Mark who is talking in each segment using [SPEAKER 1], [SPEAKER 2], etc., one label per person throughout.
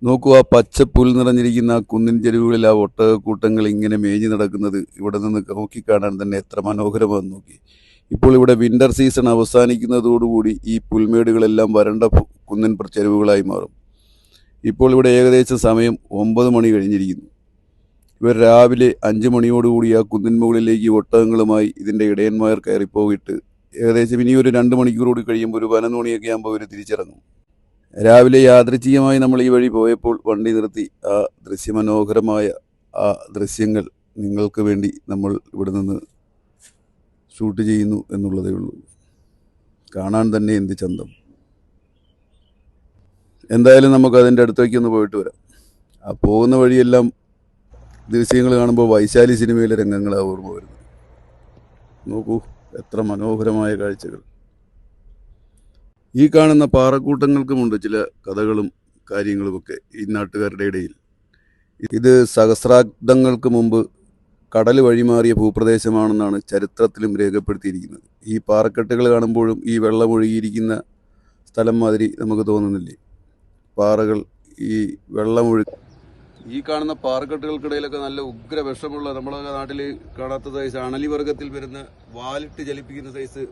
[SPEAKER 1] നോക്കൂ, ആ പച്ച പുൽ നിറഞ്ഞിരിക്കുന്ന ആ കുന്നിൻ ചെരുവുകളിൽ ആ ഒട്ടകക്കൂട്ടങ്ങൾ ഇങ്ങനെ മേഞ്ഞു നടക്കുന്നത് ഇവിടെ നിന്ന് നോക്കിക്കാണാൻ തന്നെ എത്ര മനോഹരമാണെന്ന് നോക്കി. ഇപ്പോൾ ഇവിടെ വിന്റർ സീസൺ അവസാനിക്കുന്നതോടുകൂടി ഈ പുൽമേടുകളെല്ലാം വരണ്ട കുന്നിൻ ചെരുവുകളായി മാറും. ഇപ്പോൾ ഇവിടെ ഏകദേശം സമയം 9 മണി കഴിഞ്ഞിരിക്കുന്നു. ഇവർ രാവിലെ 5 മണിയോടുകൂടി ആ കുന്നിൻ മുകളിലേക്ക് ഒട്ടകങ്ങളുമായി ഇതിൻ്റെ ഇടയന്മാർ കയറിപ്പോയിട്ട് ഏകദേശം ഇനി ഒരു 2 മണിക്കൂർ കൂടി കഴിയുമ്പോൾ ഒരു 11 മണിയൊക്കെ ആകുമ്പോൾ ഇവർ തിരിച്ചിറങ്ങും. രാവിലെ യാദൃച്ഛികമായി നമ്മൾ ഈ വഴി പോയപ്പോൾ വണ്ടി നിർത്തി ആ ദൃശ്യമനോഹരമായ ആ ദൃശ്യങ്ങൾ നിങ്ങൾക്ക് വേണ്ടി നമ്മൾ ഇവിടെ നിന്ന് ഷൂട്ട് ചെയ്യുന്നു എന്നുള്ളതേ ഉള്ളൂ. കാണാൻ തന്നെ എന്ത് ചന്തം. എന്തായാലും നമുക്ക് അതിൻ്റെ അടുത്തേക്കൊന്ന് പോയിട്ട് വരാം. ആ പോകുന്ന വഴിയെല്ലാം ദൃശ്യങ്ങൾ കാണുമ്പോൾ വൈശാലി സിനിമയിലെ രംഗങ്ങളാണ് ഓർമ്മ വരുന്നത്. നോക്കൂ, എത്ര മനോഹരമായ കാഴ്ചകൾ. ഈ കാണുന്ന പാറക്കൂട്ടങ്ങൾക്കുമുണ്ട് ചില കഥകളും കാര്യങ്ങളുമൊക്കെ ഈ നാട്ടുകാരുടെ ഇടയിൽ. ഇത് സഹസ്രാബ്ദങ്ങൾക്ക് മുമ്പ് കടൽ വഴിമാറിയ ഭൂപ്രദേശമാണെന്നാണ് ചരിത്രത്തിലും രേഖപ്പെടുത്തിയിരിക്കുന്നത്. ഈ പാറക്കെട്ടുകൾ കാണുമ്പോഴും ഈ വെള്ളമൊഴുകിയിരിക്കുന്ന സ്ഥലം മാതിരി നമുക്ക് തോന്നുന്നില്ലേ? പാറകൾ ഈ ഈ കാണുന്ന പാറക്കെട്ടുകൾക്കിടയിലൊക്കെ നല്ല ഉഗ്ര വിഷമുള്ള നമ്മുടെ നാട്ടിൽ കാണാത്ത സൈസ് അണലി വർഗത്തിൽ വരുന്ന വാലിട്ട് ജലിപ്പിക്കുന്ന സൈസ്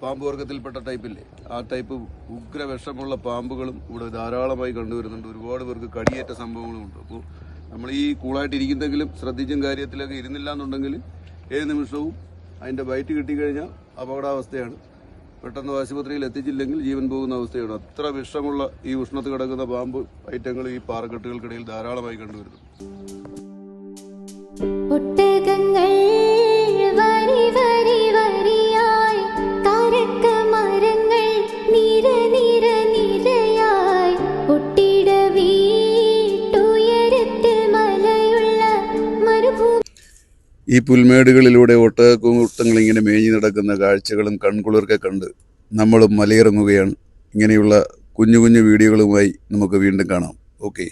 [SPEAKER 1] പാമ്പ് വർഗത്തിൽപ്പെട്ട ടൈപ്പില്ലേ, ആ ടൈപ്പ് ഉഗ്ര വിഷമുള്ള പാമ്പുകളും ഇവിടെ ധാരാളമായി കണ്ടുവരുന്നുണ്ട്. ഒരുപാട് പേർക്ക് കടിയേറ്റ സംഭവങ്ങളുമുണ്ട്. അപ്പോൾ നമ്മൾ ഈ കൂളായിട്ട് ഇരിക്കുന്നെങ്കിലും ശ്രദ്ധിച്ചും കാര്യത്തിലൊക്കെ ഇരുന്നില്ല എന്നുണ്ടെങ്കിൽ ഏത് നിമിഷവും അതിൻ്റെ ബൈറ്റ് കിട്ടിക്കഴിഞ്ഞാൽ അപകടാവസ്ഥയാണ്. പെട്ടെന്ന് ആശുപത്രിയിൽ എത്തിച്ചില്ലെങ്കിൽ ജീവൻ പോകുന്ന അവസ്ഥയാണ്. അത്ര വിഷമുള്ള ഈ ഉഷ്ണത്ത് കിടക്കുന്ന പാമ്പ് ഐറ്റങ്ങൾ ഈ പാറക്കെട്ടുകൾക്കിടയിൽ ധാരാളമായി കണ്ടുവരുന്നു. ഈ പുൽമേടുകളിലൂടെ ഒട്ടകക്കൂട്ടങ്ങൾ ഇങ്ങനെ മേഞ്ഞു നടക്കുന്ന കാഴ്ചകളും കൺകുളിർക്കെ കണ്ട് നമ്മളും മലയിറങ്ങുകയാണ്. ഇങ്ങനെയുള്ള കുഞ്ഞു കുഞ്ഞു വീഡിയോകളുമായി നമുക്ക് വീണ്ടും കാണാം. ഓക്കെ.